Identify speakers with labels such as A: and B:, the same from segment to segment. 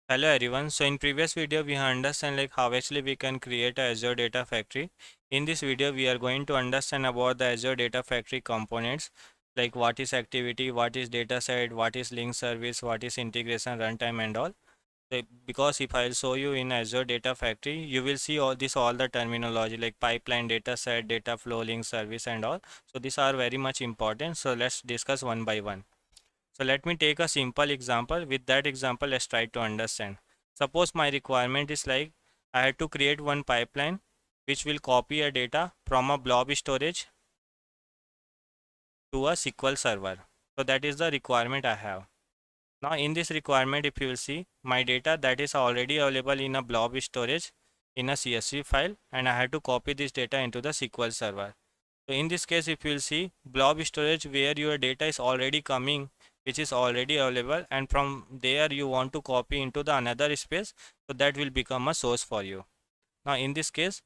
A: Hello everyone. So in previous video we have understand like how actually we can create a Azure Data Factory. In this video we are going to understand about the Azure Data Factory components, like what is activity, what is data set, what is link service, what is integration runtime and all. Because if I'll show you in Azure Data Factory, you will see all the terminology like pipeline, data set, data flow, link service and all. So these are very much important. So let's discuss one by one. So let me take a simple example. With that example, let's try to understand. Suppose my requirement is like I had to create one pipeline which will copy a data from a blob storage to a SQL server. So that is the requirement I have. Now in this requirement, if you will see my data that is already available in a blob storage in a CSV file, and I had to copy this data into the SQL server. So in this case, if you will see blob storage where your data is already coming, which is already available, and from there you want to copy into the another space, so that will become a source for you. Now in this case,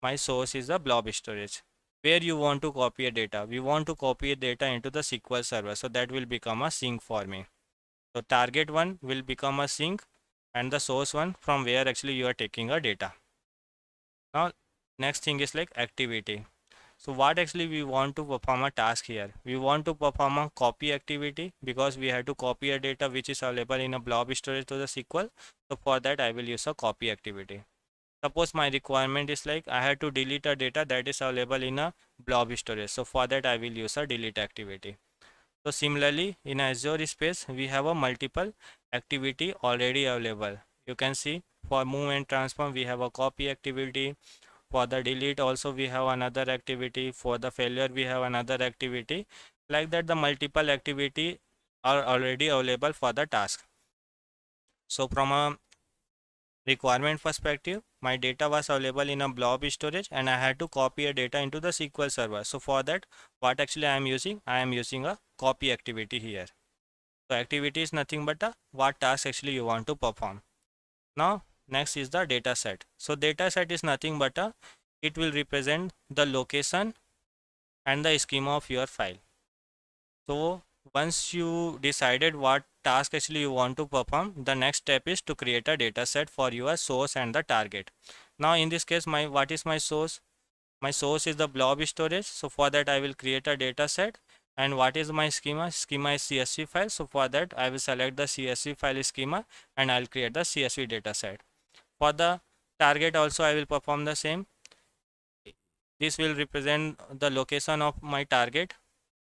A: my source is the blob storage. Where you want to copy a data, we want to copy a data into the SQL server, so that will become a sink for me. So target one will become a sink, and the source one from where actually you are taking a data. Now next thing is like activity. So what actually we want to perform a task here? We want to perform a copy activity because we have to copy a data which is available in a blob storage to the SQL. So for that I will use a copy activity. Suppose my requirement is like I have to delete a data that is available in a blob storage. So for that I will use a delete activity. So similarly in Azure space we have a multiple activity already available. You can see for move and transform we have a copy activity. For the delete also we have another activity. For the failure we have another activity. Like that the multiple activity are already available for the task. So from a requirement perspective, my data was available in a blob storage and I had to copy a data into the SQL server. So for that, what actually I am using? I am using a copy activity here. So activity is nothing but what task actually you want to perform. Now next is the data set. So data set is nothing but it will represent the location and the schema of your file. So once you decided what task actually you want to perform, the next step is to create a data set for your source and the target. Now in this case, what is my source? My source is the blob storage. So for that I will create a data set. And what is my schema? Schema is CSV file. So for that I will select the CSV file schema and I'll create the CSV data set. For the target also I will perform the same. This will represent the location of my target.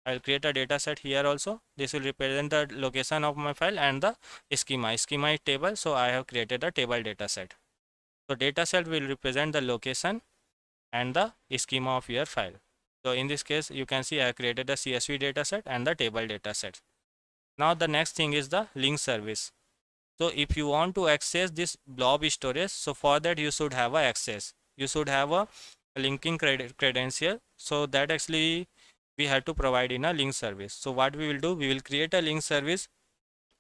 A: I'll create a data set here also. This will represent the location of my file and the schema. Schema is table, so I have created a table data set. So data set will represent the location and the schema of your file. So in this case, you can see I have created a CSV data set and the table data set. Now the next thing is the link service. So if you want to access this blob storage, so for that you should have a access. You should have a linking credential. So that actually we have to provide in a link service. So what we will do, we will create a link service.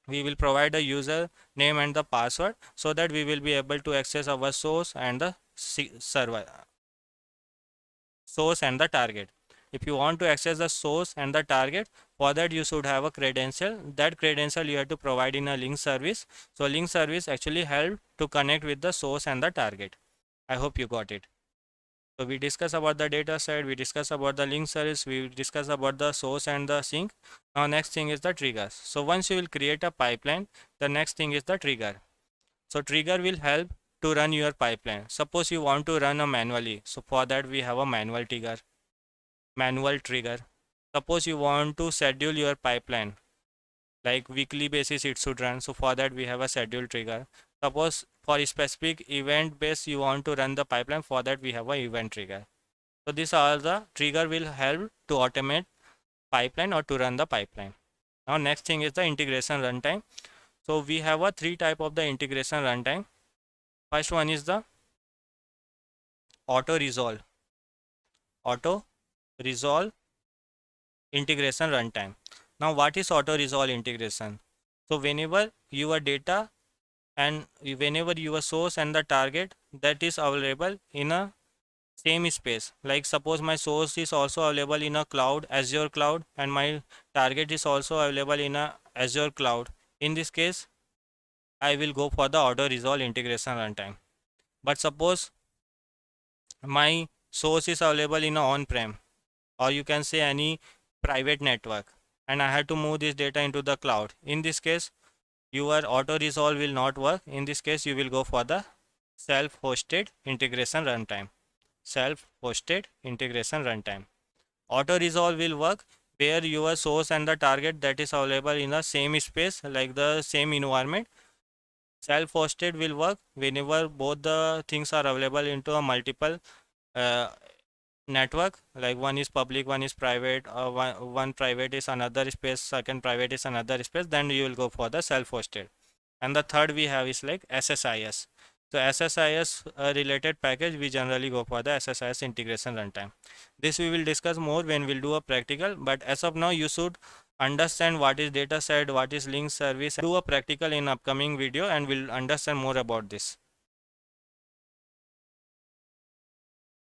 A: We will provide a user name and the password so that we will be able to access our source and the server, source and the target. If you want to access the source and the target, for that you should have a credential. That credential you have to provide in a link service. So link service actually help to connect with the source and the target. I hope you got it. So we discuss about the data set, we discuss about the link service, we discuss about the source and the sink. Now next thing is the triggers. So once you will create a pipeline, the next thing is the trigger. So trigger will help to run your pipeline. Suppose you want to run a manually. So for that we have a manual trigger. Manual trigger. Suppose you want to schedule your pipeline, like weekly basis it should run. So for that we have a schedule trigger. Suppose for a specific event base you want to run the pipeline, for that we have a event trigger. So these are the trigger will help to automate pipeline or to run the pipeline. Now next thing is the integration runtime. So we have a three type of the integration runtime. First one is the auto resolve. Auto resolve integration runtime. Now what is auto resolve integration? So whenever your data and whenever your source and the target that is available in a same space, like suppose my source is also available in a cloud, Azure cloud, and my target is also available in a Azure cloud. In this case I will go for the auto resolve integration runtime. But suppose my source is available in a on-prem, or you can say any private network, and I have to move this data into the cloud. In this case, your auto resolve will not work. In this case, you will go for the self-hosted integration runtime. Self-hosted integration runtime. Auto resolve will work where your source and the target that is available in the same space, like the same environment. Self-hosted will work whenever both the things are available into a multiple uh, network, like one is public, one is private, one private is another space, second private is another space, then you will go for the self-hosted. And the third we have is like SSIS. So SSIS related package, we generally go for the SSIS integration runtime. This we will discuss more when we'll do a practical, but as of now you should understand what is data set, what is link service. Do a practical in upcoming video and we'll understand more about this.